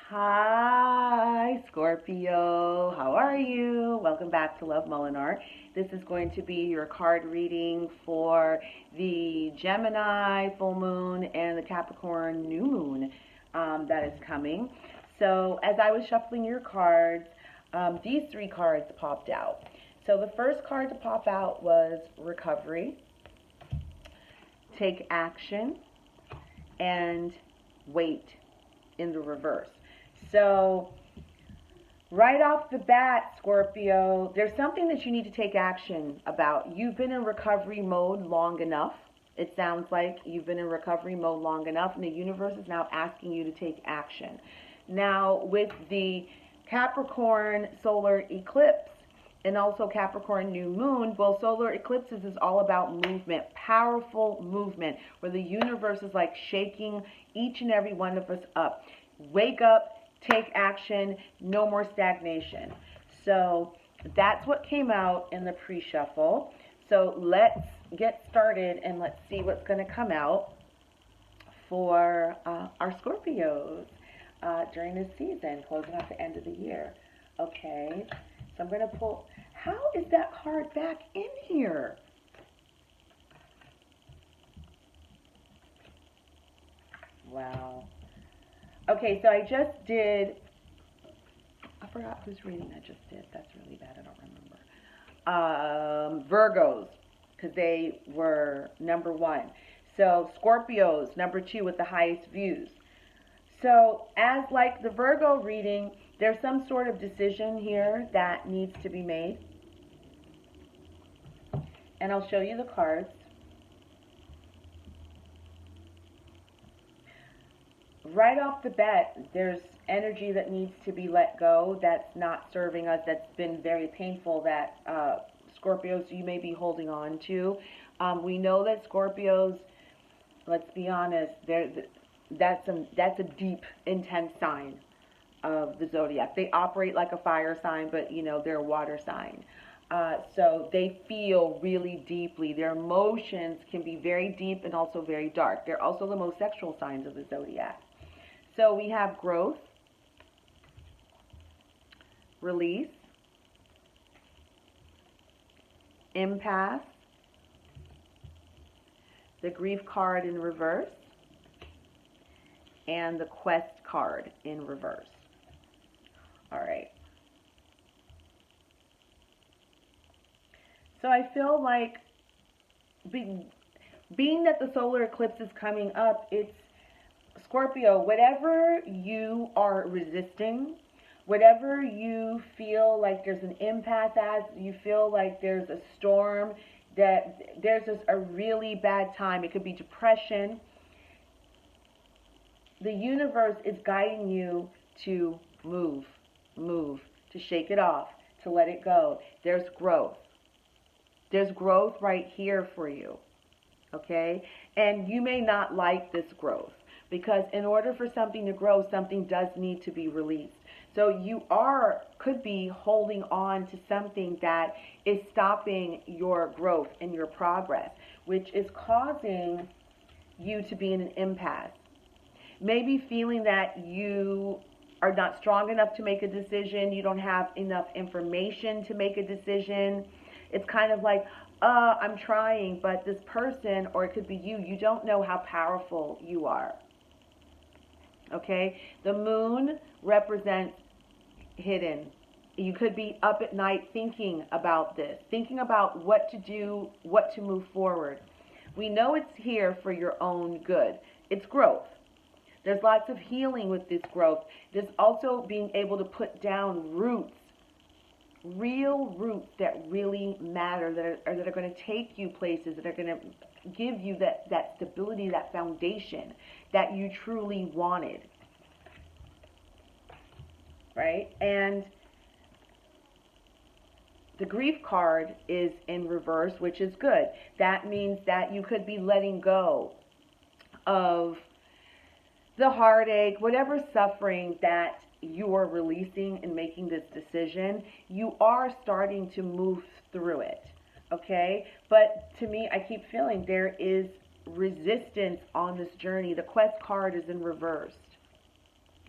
Hi, Scorpio. How are you? Welcome back to Love Molinar. This is going to be your card reading for the Gemini full moon and the Capricorn new moon that is coming. So, as I was shuffling your cards, these three cards popped out. So, the first card to pop out was recovery, take action, and wait in the reverse. So right off the bat, Scorpio, there's something that you need to take action about. You've been in recovery mode long enough. It sounds like you've been in recovery mode long enough, and the universe is now asking you to take action. Now, with the Capricorn solar eclipse and also Capricorn new moon, well, solar eclipses is all about movement, powerful movement, where the universe is like shaking each and every one of us up. Wake up, take action, no more stagnation. So that's what came out in the pre-shuffle. So let's get started and let's see what's going to come out for our Scorpios during this season, closing out the end of the year. Okay, so I'm going to pull. How is that card back in here? Wow. Okay, so I just did, I forgot whose reading I just did. That's really bad, I don't remember. Virgos, because they were number 1. So Scorpios, number 2 with the highest views. So as like the Virgo reading, there's some sort of decision here that needs to be made. And I'll show you the cards. Right off the bat, there's energy that needs to be let go that's not serving us, that's been very painful, that Scorpios, you may be holding on to. We know that Scorpios, let's be honest, that's a deep, intense sign of the zodiac. They operate like a fire sign, but you know, they're a water sign. So they feel really deeply. Their emotions can be very deep and also very dark. They're also the most sexual signs of the zodiac. So we have growth, release, impasse, the grief card in reverse, and the quest card in reverse. All right. So I feel like being that the solar eclipse is coming up, it's Scorpio, whatever you are resisting, whatever you feel like there's an impasse as, you feel like there's a storm, that there's just a really bad time. It could be depression. The universe is guiding you to move, to shake it off, to let it go. There's growth. There's growth right here for you, okay? And you may not like this growth, because in order for something to grow, something does need to be released. So you could be holding on to something that is stopping your growth and your progress, which is causing you to be in an impasse. Maybe feeling that you are not strong enough to make a decision, you don't have enough information to make a decision. It's kind of like, I'm trying, but this person, or it could be you don't know how powerful you are. Okay? The moon represents hidden. You could be up at night thinking about this, thinking about what to do, what to move forward. We know it's here for your own good. It's growth. There's lots of healing with this growth. There's also being able to put down roots, real roots that really matter, that are going to take you places, that are going to give you that stability, that foundation that you truly wanted. Right? And the grief card is in reverse, which is good. That means that you could be letting go of the heartache, whatever suffering that you are releasing and making this decision. You are starting to move through it, okay? But to me, I keep feeling there is resistance on this journey. The quest card is in reverse.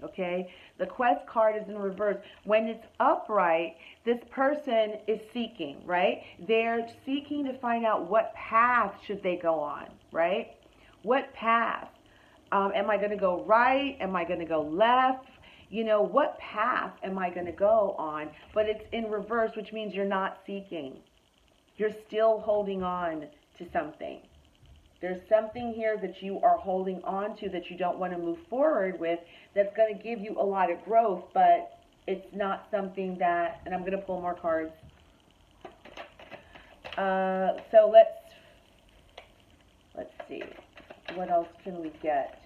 Okay? The Quest card is in reverse. When it's upright, this person is seeking, right? They're seeking to find out what path should they go on, right? What path? Am I going to go right? Am I going to go left? You know, what path am I going to go on? But it's in reverse, which means you're not seeking. You're still holding on to something. There's something here that you are holding on to that you don't want to move forward with that's going to give you a lot of growth, but it's not something that, and I'm going to pull more cards. So let's see. What else can we get?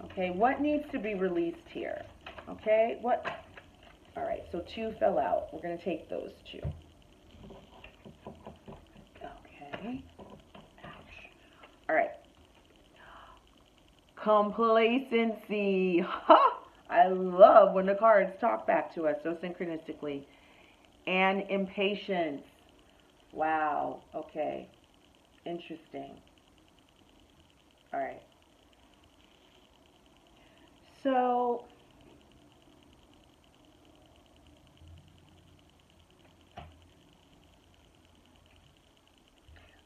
Okay, what needs to be released here? Okay, what? All right, so 2 fell out. We're going to take those 2. Okay. All right. Complacency. Ha! I love when the cards talk back to us so synchronistically. And impatience. Wow. Okay. Interesting. All right. So,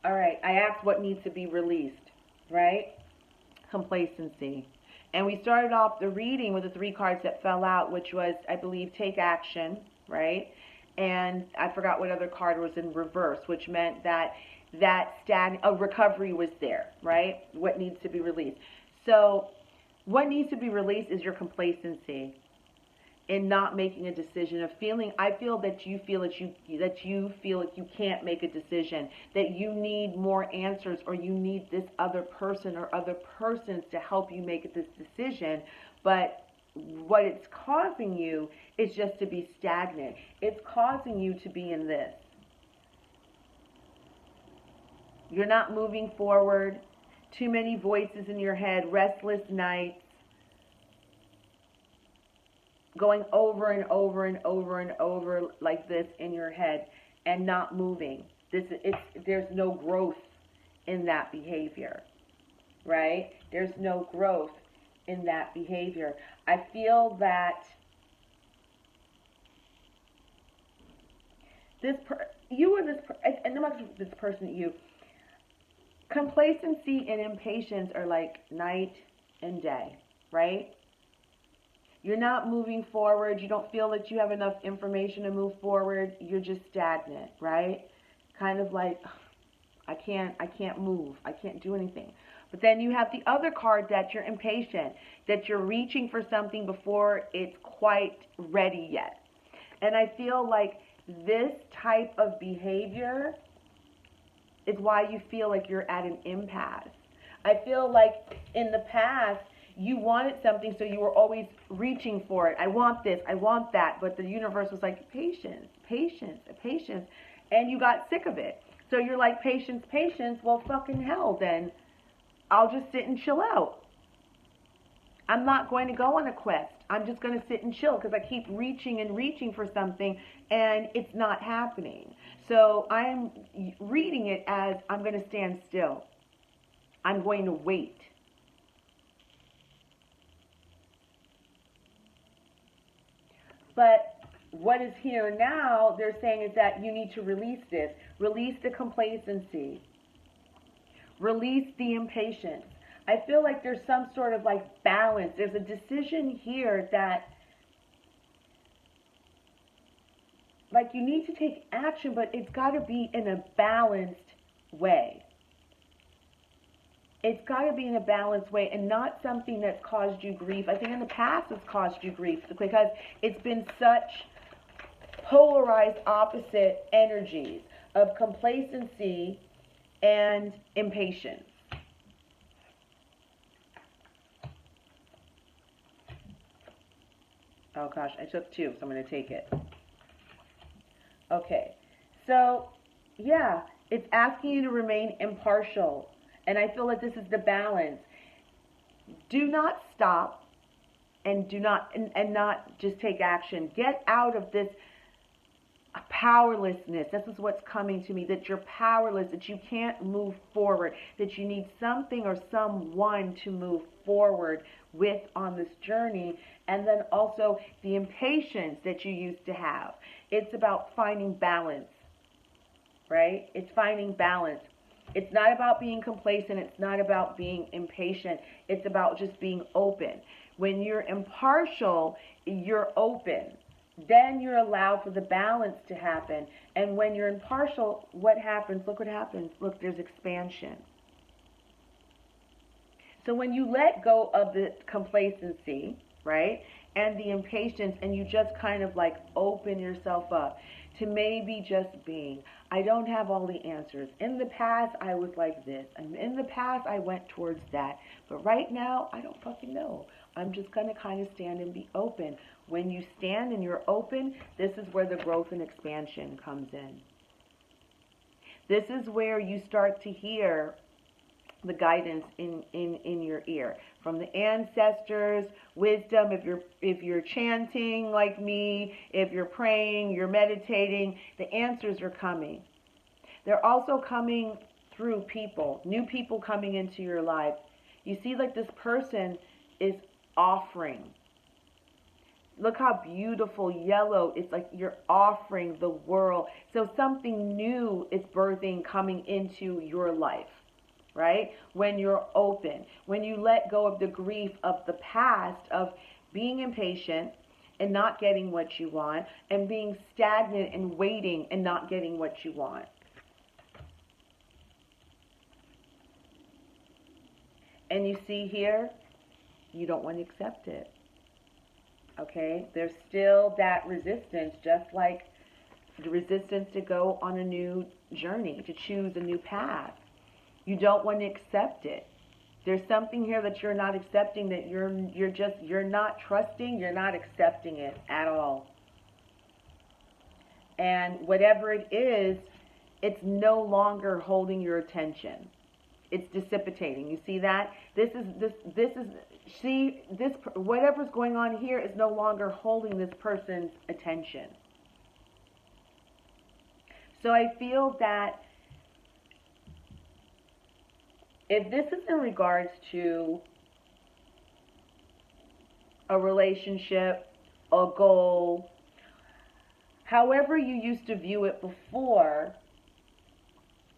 all right, I asked what needs to be released, right? Complacency. And we started off the reading with the 3 cards that fell out, which was, I believe, take action, right? And I forgot what other card was in reverse, which meant that a recovery was there, right? What needs to be released. So what needs to be released is your complacency in not making a decision, of feeling, I feel that you feel like you can't make a decision, that you need more answers, or you need this other person or other persons to help you make this decision. But what it's causing you is just to be stagnant. It's causing you to be in this. You're not moving forward. Too many voices in your head, restless nights, going over and over and over and over like this in your head and not moving. There's no growth in that behavior, right? There's no growth in that behavior. I feel that complacency and impatience are like night and day, right? You're not moving forward. You don't feel that you have enough information to move forward. You're just stagnant, right? Kind of like, I can't move. I can't do anything. But then you have the other card that you're impatient, that you're reaching for something before it's quite ready yet. And I feel like this type of behavior is why you feel like you're at an impasse. I feel like in the past, you wanted something, so you were always reaching for it. I want this, I want that. But the universe was like, patience, patience, patience. And you got sick of it. So you're like, patience, patience. Well, fucking hell, then I'll just sit and chill out. I'm not going to go on a quest. I'm just going to sit and chill because I keep reaching and reaching for something and it's not happening. So I'm reading it as I'm going to stand still. I'm going to wait. But what is here now, they're saying, is that you need to release this. Release the complacency. Release the impatience. I feel like there's some sort of like balance. There's a decision here that like you need to take action, but it's got to be in a balanced way. It's got to be in a balanced way and not something that's caused you grief. I think in the past it's caused you grief because it's been such polarized opposite energies of complacency and impatience. Oh gosh, I took 2, so I'm going to take it. Okay, so yeah, it's asking you to remain impartial. And I feel like this is the balance. Do not stop and not just take action. Get out of this powerlessness. This is what's coming to me, that you're powerless, that you can't move forward, that you need something or someone to move forward with on this journey, and then also the impatience that you used to have. It's about finding balance, right? It's finding balance. It's not about being complacent. It's not about being impatient. It's about just being open. When you're impartial, you're open. Then you're allowed for the balance to happen. And when you're impartial, what happens? Look what happens. Look, there's expansion. So when you let go of the complacency, right, and the impatience, and you just kind of like open yourself up to maybe just being, I don't have all the answers. In the past, I was like this. And in the past, I went towards that. But right now, I don't fucking know. I'm just going to kind of stand and be open. When you stand and you're open, this is where the growth and expansion comes in. This is where you start to hear the guidance in your ear from the ancestors, wisdom. If you're chanting like me, if you're praying, you're meditating, the answers are coming. They're also coming through people, new people coming into your life. You see, like, this person is offering. Look how beautiful yellow. It's like you're offering the world. So something new is birthing, coming into your life. Right? When you're open, when you let go of the grief of the past, of being impatient and not getting what you want, and being stagnant and waiting and not getting what you want. And you see here, you don't want to accept it. Okay? There's still that resistance, just like the resistance to go on a new journey, to choose a new path. You don't want to accept it. There's something here that you're not accepting, that you're not trusting, you're not accepting it at all. And whatever it is, it's no longer holding your attention. It's dissipating. You see that? Whatever's going on here is no longer holding this person's attention. So I feel that if this is in regards to a relationship, a goal, however you used to view it before,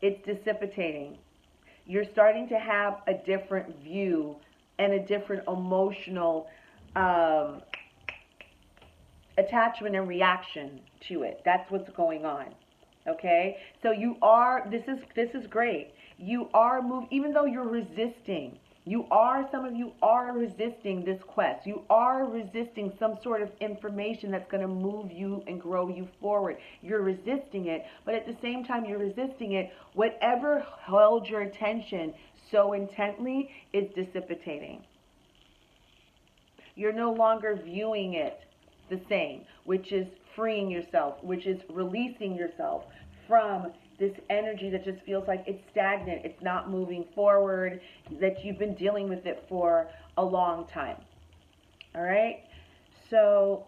it's dissipating. You're starting to have a different view and a different emotional attachment and reaction to it. That's what's going on. Okay? So this is great. You are moving, even though you're resisting. Some of you are resisting this quest. You are resisting some sort of information that's going to move you and grow you forward. You're resisting it, but at the same time you're resisting it, whatever held your attention so intently is dissipating. You're no longer viewing it the same, which is freeing yourself, which is releasing yourself from this energy that just feels like it's stagnant, it's not moving forward, that you've been dealing with it for a long time. All right? So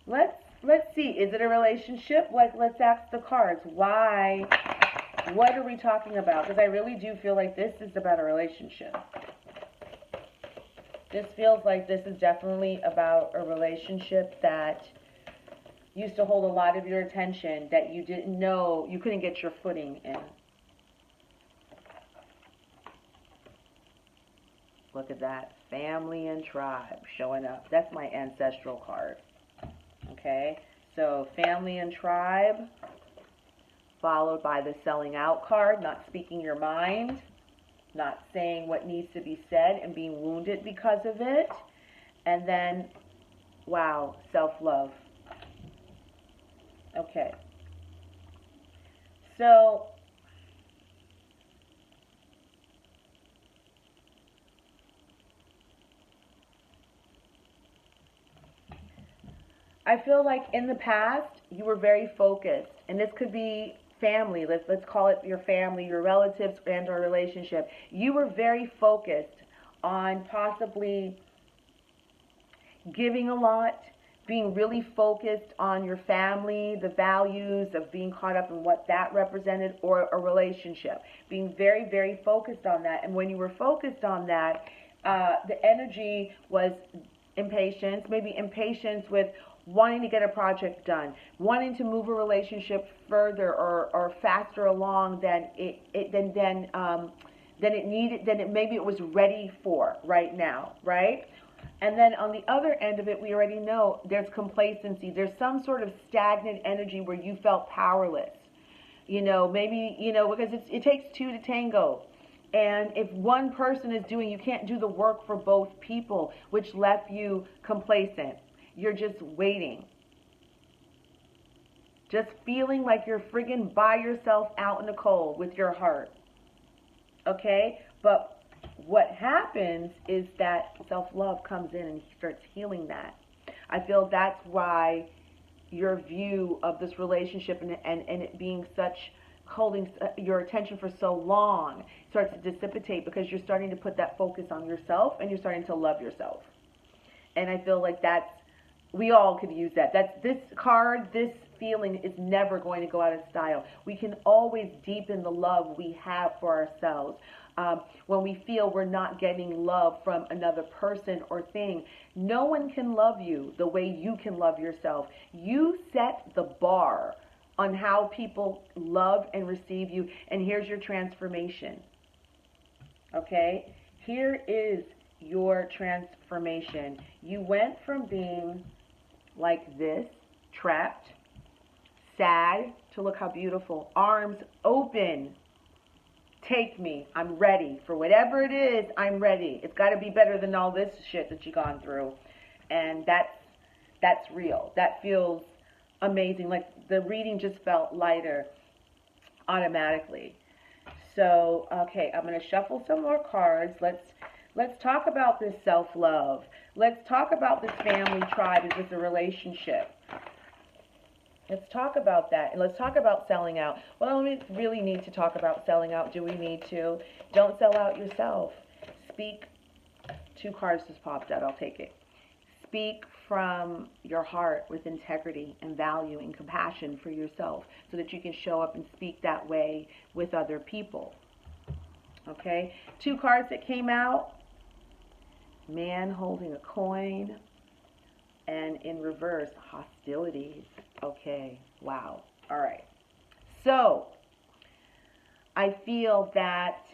let's see. Is it a relationship? Let's ask the cards. Why? What are we talking about? Because I really do feel like this is about a relationship. This feels like this is definitely about a relationship that used to hold a lot of your attention, that you didn't know, you couldn't get your footing in. Look at that. Family and tribe showing up. That's my ancestral card. Okay? So family and tribe, followed by the selling out card, not speaking your mind, not saying what needs to be said and being wounded because of it. And then, wow, self-love. Okay. So I feel like in the past you were very focused, and this could be family. Let's call it your family, your relatives, and or relationship. You were very focused on possibly giving a lot, being really focused on your family, the values of being caught up in what that represented, or a relationship. Being very, very focused on that. And when you were focused on that, The energy was impatience, maybe impatience with wanting to get a project done, wanting to move a relationship further or faster along than it needed, maybe it was ready for right now, right? And then on the other end of it, we already know there's complacency. There's some sort of stagnant energy where you felt powerless. Maybe, because it takes two to tango. And if one person is doing, you can't do the work for both people, which left you complacent. You're just waiting. Just feeling like you're friggin' by yourself out in the cold with your heart. Okay? But what happens is that self-love comes in and starts healing that. I feel that's why your view of this relationship and it being such, holding your attention for so long starts to dissipate, because you're starting to put that focus on yourself and you're starting to love yourself. And I feel like we all could use that. This feeling is never going to go out of style. We can always deepen the love we have for ourselves. When we feel we're not getting love from another person or thing, no one can love you the way you can love yourself. You set the bar on how people love and receive you, and here's your transformation. Okay? Here is your transformation. You went from being like this, trapped, sad, to look how beautiful. Arms open. Take me. I'm ready. For whatever it is, I'm ready. It's got to be better than all this shit that you've gone through. And that's real. That feels amazing. Like the reading just felt lighter automatically. So, okay, I'm going to shuffle some more cards. Let's talk about this self-love. Let's talk about this family tribe. Is this a relationship? Let's talk about that. And let's talk about selling out. Well, we really need to talk about selling out. Do we need to? Don't sell out yourself. Speak. 2 cards just popped out. I'll take it. Speak from your heart with integrity and value and compassion for yourself, so that you can show up and speak that way with other people. Okay? 2 cards that came out. Man holding a coin. And in reverse, hostilities. Okay, wow. All right. So, I feel that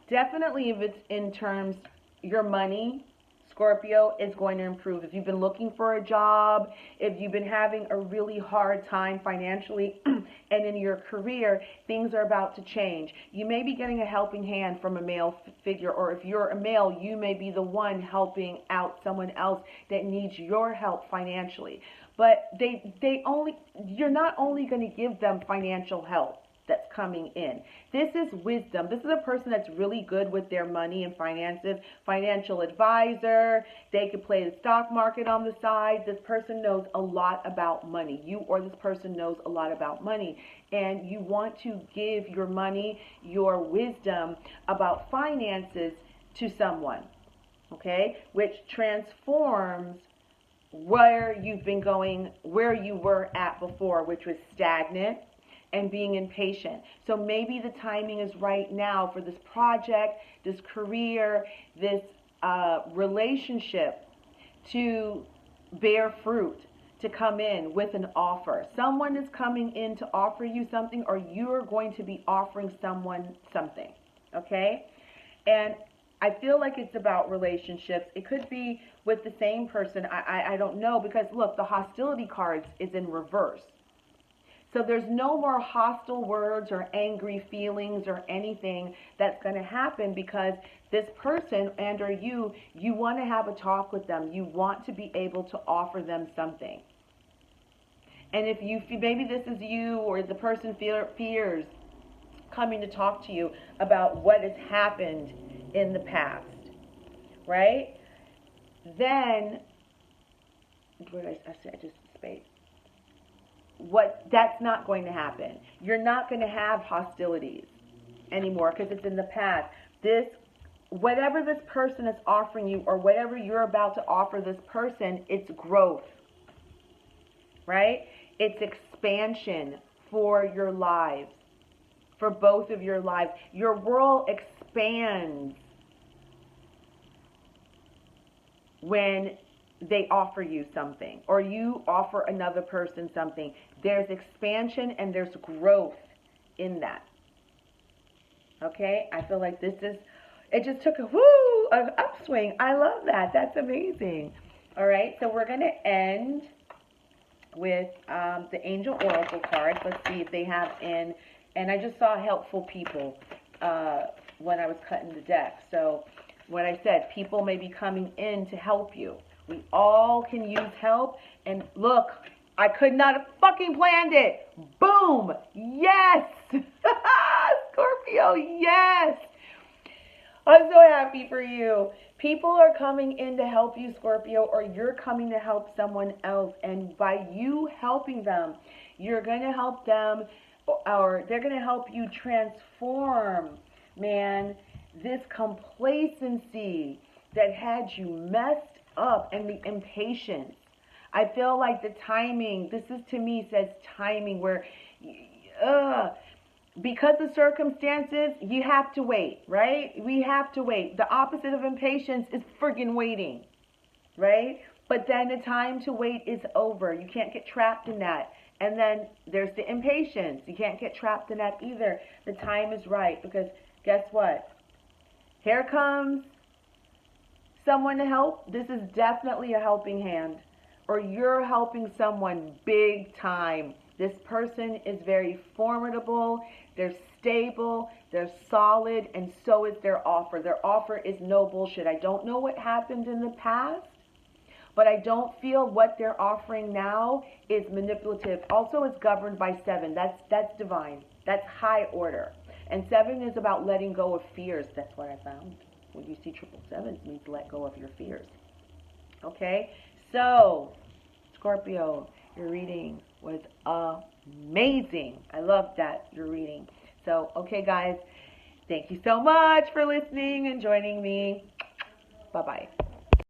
definitely if it's in terms, your money, Scorpio, is going to improve. If you've been looking for a job, if you've been having a really hard time financially and in your career, things are about to change. You may be getting a helping hand from a male figure, or if you're a male, you may be the one helping out someone else that needs your help financially. But you're not only going to give them financial help that's coming in. This is wisdom. This is a person that's really good with their money and finances, financial advisor. They could play the stock market on the side. This person knows a lot about money. You or this person knows a lot about money. And you want to give your money, your wisdom about finances to someone, okay? Which transforms where you've been going, where you were at before, which was stagnant and being impatient. So maybe the timing is right now for this project, this career, this relationship to bear fruit, to come in with an offer. Someone is coming in to offer you something, or you're going to be offering someone something, okay? And I feel like it's about relationships. It could be with the same person. I don't know, because look, the hostility cards is in reverse. So there's no more hostile words or angry feelings or anything that's going to happen, because this person and or you want to have a talk with them. You want to be able to offer them something. And if maybe this is you, or the person fears coming to talk to you about what has happened in the past, right? Then, what did I say? I just spaced. That's not going to happen. You're not going to have hostilities anymore, because it's in the past. Whatever this person is offering you, or whatever you're about to offer this person, it's growth, right? It's expansion for your lives. for both of your lives. Your world expands when they offer you something or you offer another person something. There's expansion and there's growth in that. Okay? I feel like it just took an upswing. I love that. That's amazing. All right, so we're going to end with the Angel Oracle cards. Let's see if they have and I just saw helpful people when I was cutting the deck. So what I said, people may be coming in to help you. We all can use help. And look, I could not have fucking planned it. Boom. Yes. Scorpio, yes. I'm so happy for you. People are coming in to help you, Scorpio, or you're coming to help someone else. And by you helping them, you're going to help them, or they're going to help you transform, man, this complacency that had you messed up and the impatience. I feel like the timing, this is to me says timing where, because of circumstances, you have to wait, right? We have to wait. The opposite of impatience is friggin' waiting, right? But then the time to wait is over. You can't get trapped in that. And then there's the impatience. You can't get trapped in that either. The time is right because guess what? Here comes someone to help. This is definitely a helping hand. Or you're helping someone big time. This person is very formidable. They're stable. They're solid. And so is their offer. Their offer is no bullshit. I don't know what happened in the past, but I don't feel what they're offering now is manipulative. Also, it's governed by 7. That's divine. That's high order. And 7 is about letting go of fears. That's what I found. When you see 777, it means let go of your fears. Okay? So, Scorpio, your reading was amazing. I love that, your reading. So, okay, guys. Thank you so much for listening and joining me. Bye-bye.